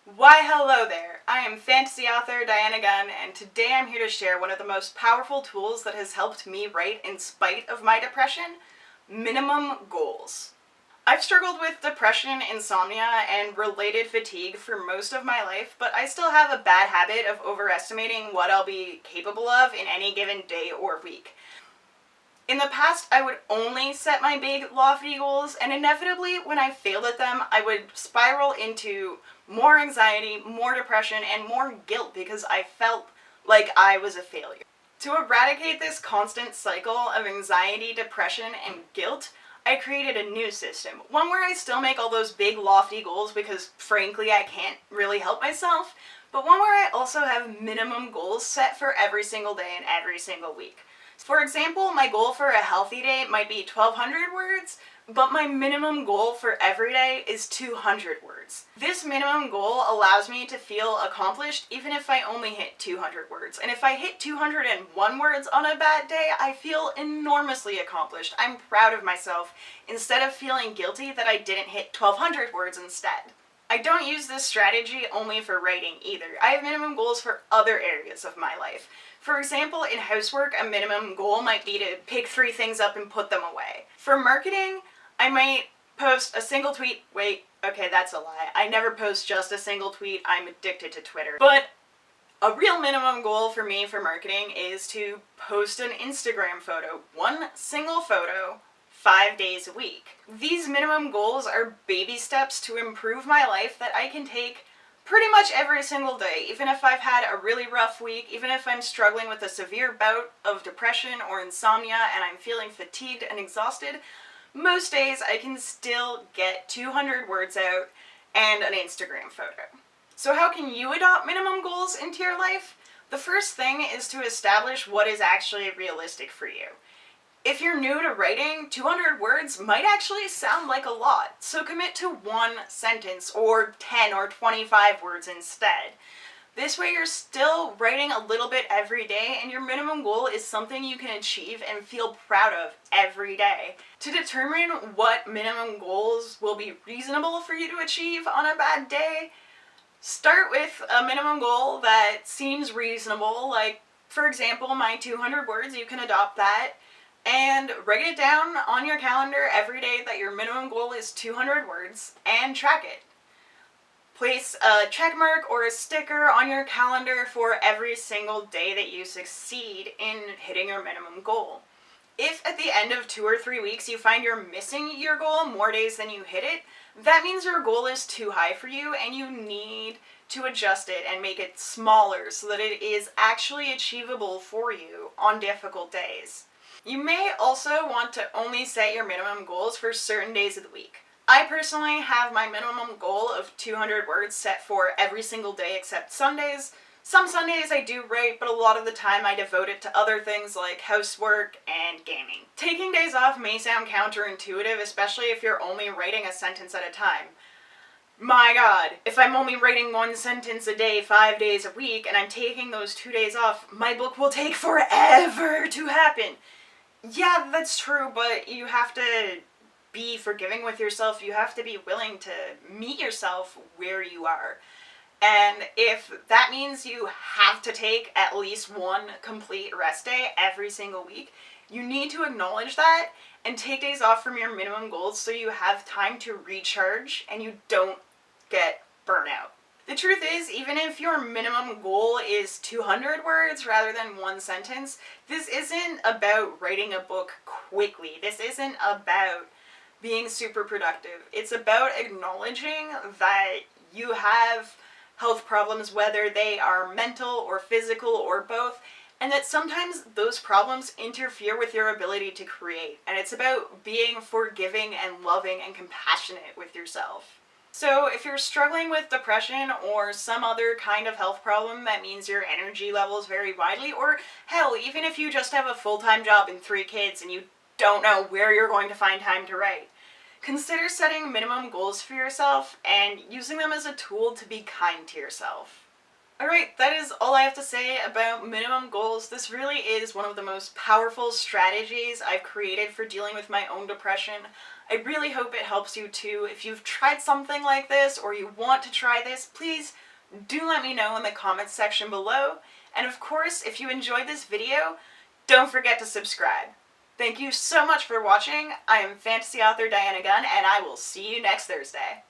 Why hello there, I am fantasy author Dianna Gunn, and today I'm here to share one of the most powerful tools that has helped me write in spite of my depression: minimum goals. I've struggled with depression, insomnia, and related fatigue for most of my life, but I still have a bad habit of overestimating what I'll be capable of in any given day or week. In the past, I would only set my big, lofty goals, and inevitably, when I failed at them, I would spiral into more anxiety, more depression, and more guilt because I felt like I was a failure. To eradicate this constant cycle of anxiety, depression, and guilt, I created a new system. One where I still make all those big, lofty goals because, frankly, I can't really help myself, but one where I also have minimum goals set for every single day and every single week. For example, my goal for a healthy day might be 1,200 words, but my minimum goal for every day is 200 words. This minimum goal allows me to feel accomplished even if I only hit 200 words. And if I hit 201 words on a bad day, I feel enormously accomplished. I'm proud of myself instead of feeling guilty that I didn't hit 1,200 words instead. I don't use this strategy only for writing either. I have minimum goals for other areas of my life. For example, in housework, a minimum goal might be to pick 3 things up and put them away. For marketing, I might post a single tweet. Wait, okay, that's a lie. I never post just a single tweet. I'm addicted to Twitter. But a real minimum goal for me for marketing is to post an Instagram photo, one single photo, 5 days a week. These minimum goals are baby steps to improve my life that I can take pretty much every single day, even if I've had a really rough week, even if I'm struggling with a severe bout of depression or insomnia and I'm feeling fatigued and exhausted. Most days I can still get 200 words out and an Instagram photo. So how can you adopt minimum goals into your life? The first thing is to establish what is actually realistic for you. If you're new to writing, 200 words might actually sound like a lot, so commit to 1 sentence or 10 or 25 words instead. This way you're still writing a little bit every day, and your minimum goal is something you can achieve and feel proud of every day. To determine what minimum goals will be reasonable for you to achieve on a bad day, start with a minimum goal that seems reasonable, like, for example, my 200 words. You can adopt that and write it down on your calendar every day that your minimum goal is 200 words and track it. Place a check mark or a sticker on your calendar for every single day that you succeed in hitting your minimum goal. If at the end of 2 or 3 weeks you find you're missing your goal more days than you hit it, that means your goal is too high for you and you need to adjust it and make it smaller so that it is actually achievable for you on difficult days. You may also want to only set your minimum goals for certain days of the week. I personally have my minimum goal of 200 words set for every single day except Sundays. Some Sundays I do write, but a lot of the time I devote it to other things like housework and gaming. Taking days off may sound counterintuitive, especially if you're only writing a sentence at a time. My God, if I'm only writing 1 sentence a day, 5 days a week, and I'm taking those 2 days off, my book will take forever to happen. Yeah, that's true, but you have to be forgiving with yourself. You have to be willing to meet yourself where you are. And if that means you have to take at least 1 complete rest day every single week, you need to acknowledge that and take days off from your minimum goals so you have time to recharge and you don't get burnout. The truth is, even if your minimum goal is 200 words rather than 1 sentence, this isn't about writing a book quickly. This isn't about being super productive. It's about acknowledging that you have health problems, whether they are mental or physical or both, and that sometimes those problems interfere with your ability to create. And it's about being forgiving and loving and compassionate with yourself. So if you're struggling with depression or some other kind of health problem that means your energy levels vary widely, or hell, even if you just have a full-time job and 3 kids and you don't know where you're going to find time to write, consider setting minimum goals for yourself and using them as a tool to be kind to yourself. Alright, that is all I have to say about minimum goals. This really is one of the most powerful strategies I've created for dealing with my own depression. I really hope it helps you too. If you've tried something like this or you want to try this, please do let me know in the comments section below. And of course, if you enjoyed this video, don't forget to subscribe. Thank you so much for watching. I am fantasy author Dianna Gunn, and I will see you next Thursday.